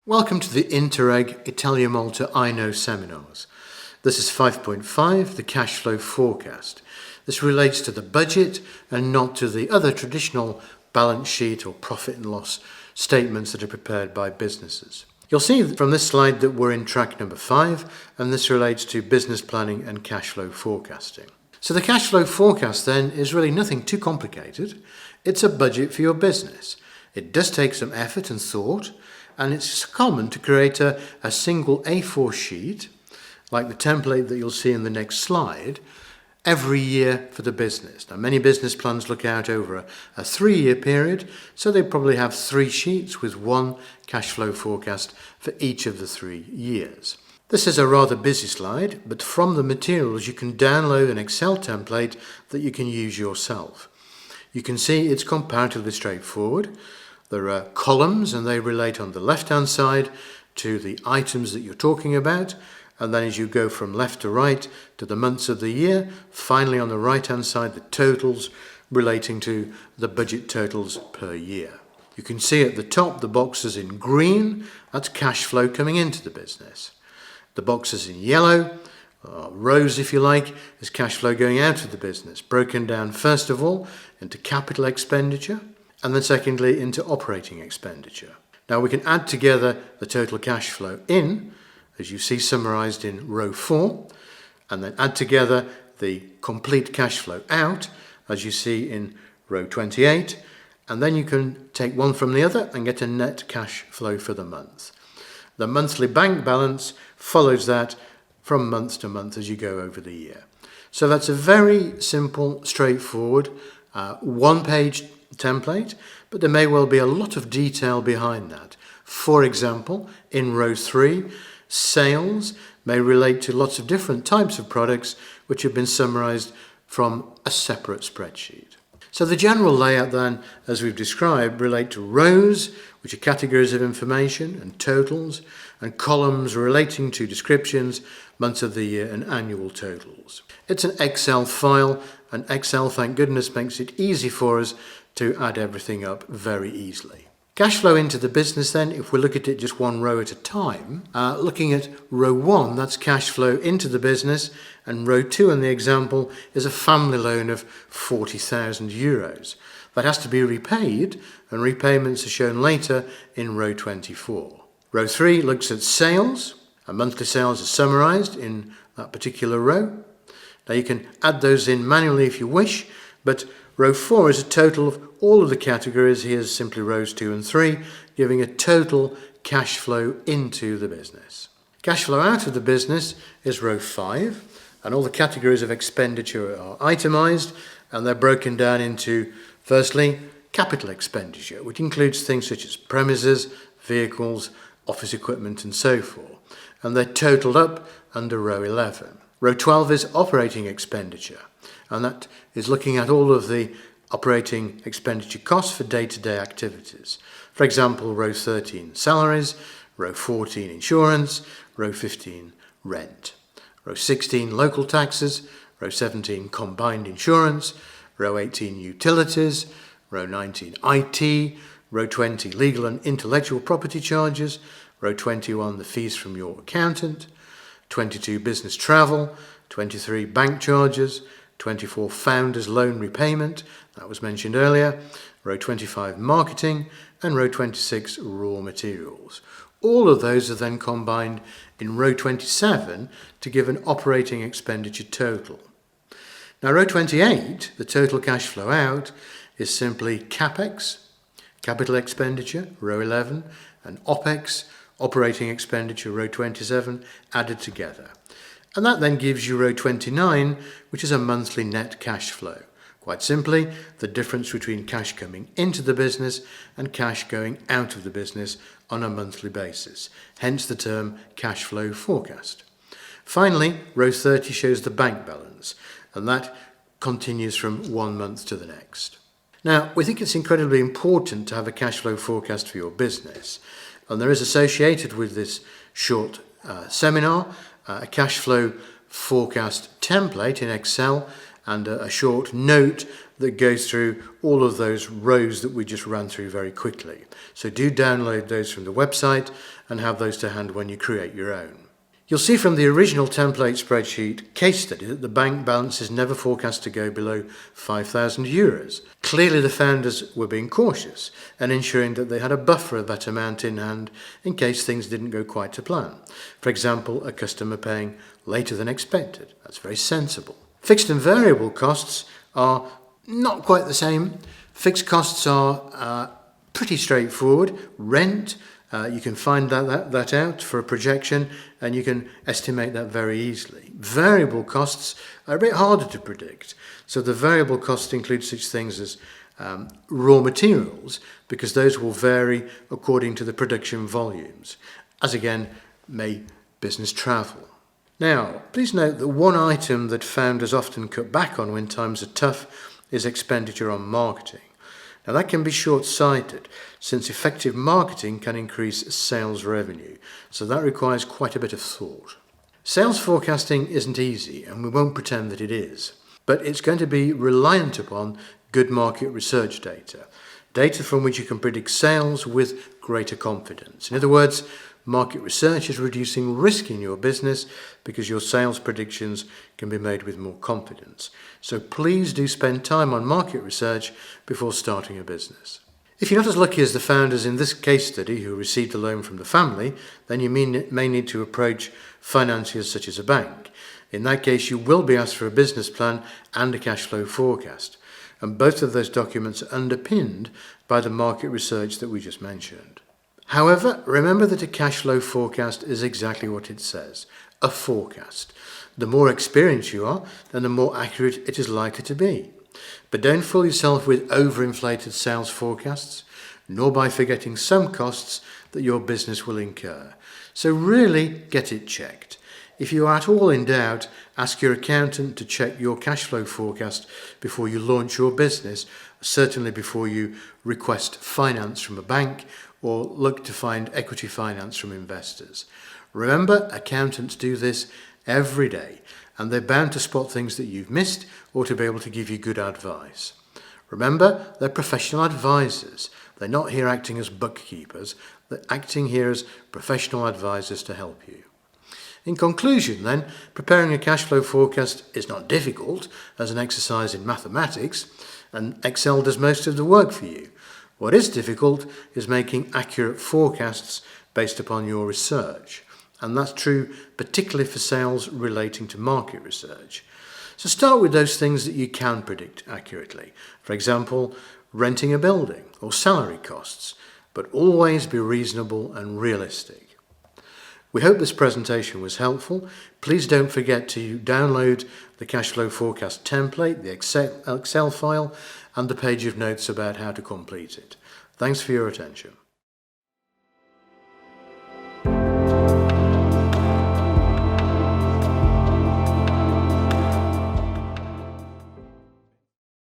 Welcome to the Interreg Italia Malta I Know seminars. This is 5.5, the cash flow forecast. This relates to the budget and not to the other traditional balance sheet or profit and loss statements that are prepared by businesses. You'll see from this slide that we're in track number 5, and this relates to business planning and cash flow forecasting. So the cash flow forecast then is really nothing too complicated. It's a budget for your business. It does take some effort and thought, and it's common to create a single A4 sheet, like the template that you'll see in the next slide, every year for the business. Now, many business plans look out over a 3-year period, so they probably have 3 sheets with one cash flow forecast for each of the 3 years. This is a rather busy slide, but from the materials you can download an Excel template that you can use yourself. You can see it's comparatively straightforward. There are columns and they relate on the left-hand side to the items that you're talking about, and then as you go from left to right to the months of the year, finally on the right-hand side the totals relating to the budget totals per year. You can see at the top the boxes in green, that's cash flow coming into the business. The boxes in yellow, rose if you like, is cash flow going out of the business, broken down first of all into capital expenditure, and then secondly into operating expenditure. Now we can add together the total cash flow in, as you see summarised in row 4, and then add together the complete cash flow out, as you see in row 28, and then you can take one from the other and get a net cash flow for the month. The monthly bank balance follows that from month to month as you go over the year. So that's a very simple, straightforward, one-page template, but there may well be a lot of detail behind that. For example, in row 3, sales may relate to lots of different types of products which have been summarised from a separate spreadsheet. So the general layout then, as we've described, relate to rows, which are categories of information and totals, and columns relating to descriptions, months of the year and annual totals. It's an Excel file, and Excel, thank goodness, makes it easy for us to add everything up very easily. Cash flow into the business then, if we look at it just one row at a time, looking at row 1, that's cash flow into the business, and row 2 in the example is a family loan of €40,000. That has to be repaid, and repayments are shown later in row 24. Row 3 looks at sales, and monthly sales are summarised in that particular row. Now you can add those in manually if you wish, but row 4 is a total of all of the categories. Here's simply rows 2 and 3, giving a total cash flow into the business. Cash flow out of the business is row 5, and all the categories of expenditure are itemised, and they're broken down into, firstly, capital expenditure, which includes things such as premises, vehicles, office equipment and so forth, and they're totalled up under row 11. Row 12 is operating expenditure, and that is looking at all of the operating expenditure costs for day-to-day activities. For example, row 13, salaries, row 14, insurance, row 15, rent. Row 16, local taxes, row 17, combined insurance, row 18, utilities, row 19, IT, row 20, legal and intellectual property charges, row 21, the fees from your accountant, 22, business travel, 23, bank charges, 24, founders loan repayment, that was mentioned earlier, row 25, marketing, and row 26, raw materials. All of those are then combined in row 27 to give an operating expenditure total. Now row 28, the total cash flow out, is simply CapEx, capital expenditure, row 11, and OpEx, operating expenditure, row 27, added together. And that then gives you row 29, which is a monthly net cash flow. Quite simply, the difference between cash coming into the business and cash going out of the business on a monthly basis, hence the term cash flow forecast. Finally, row 30 shows the bank balance, and that continues from one month to the next. Now, we think it's incredibly important to have a cash flow forecast for your business, and there is associated with this short seminar a cash flow forecast template in Excel, and a short note that goes through all of those rows that we just ran through very quickly. So do download those from the website and have those to hand when you create your own. You'll see from the original template spreadsheet case study that the bank balance is never forecast to go below €5,000. Clearly the founders were being cautious and ensuring that they had a buffer of that amount in hand in case things didn't go quite to plan. For example, a customer paying later than expected. That's very sensible. Fixed and variable costs are not quite the same. Fixed costs are pretty straightforward. Rent, you can find that out for a projection and you can estimate that very easily. Variable costs are a bit harder to predict. So the variable costs include such things as raw materials, because those will vary according to the production volumes, as again may business travel. Now, please note that one item that founders often cut back on when times are tough is expenditure on marketing. Now that can be short-sighted, since effective marketing can increase sales revenue, so that requires quite a bit of thought. Sales forecasting isn't easy, and we won't pretend that it is, but it's going to be reliant upon good market research data from which you can predict sales with greater confidence. In other words, market research is reducing risk in your business because your sales predictions can be made with more confidence. So please do spend time on market research before starting a business. If you're not as lucky as the founders in this case study who received a loan from the family, then you may need to approach financiers such as a bank. In that case, you will be asked for a business plan and a cash flow forecast. And both of those documents are underpinned by the market research that we just mentioned. However, remember that a cash flow forecast is exactly what it says, a forecast. The more experienced you are, then the more accurate it is likely to be. But don't fool yourself with overinflated sales forecasts, nor by forgetting some costs that your business will incur. So really get it checked. If you are at all in doubt, ask your accountant to check your cash flow forecast before you launch your business, certainly before you request finance from a bank or look to find equity finance from investors. Remember, accountants do this every day, and they're bound to spot things that you've missed or to be able to give you good advice. Remember, they're professional advisors. They're not here acting as bookkeepers. They're acting here as professional advisors to help you. In conclusion then, preparing a cash flow forecast is not difficult as an exercise in mathematics, and Excel does most of the work for you. What is difficult is making accurate forecasts based upon your research, and that's true particularly for sales relating to market research. So start with those things that you can predict accurately. For example, renting a building or salary costs, but always be reasonable and realistic. We hope this presentation was helpful. Please don't forget to download the cash flow forecast template, the Excel file, and the page of notes about how to complete it. Thanks for your attention.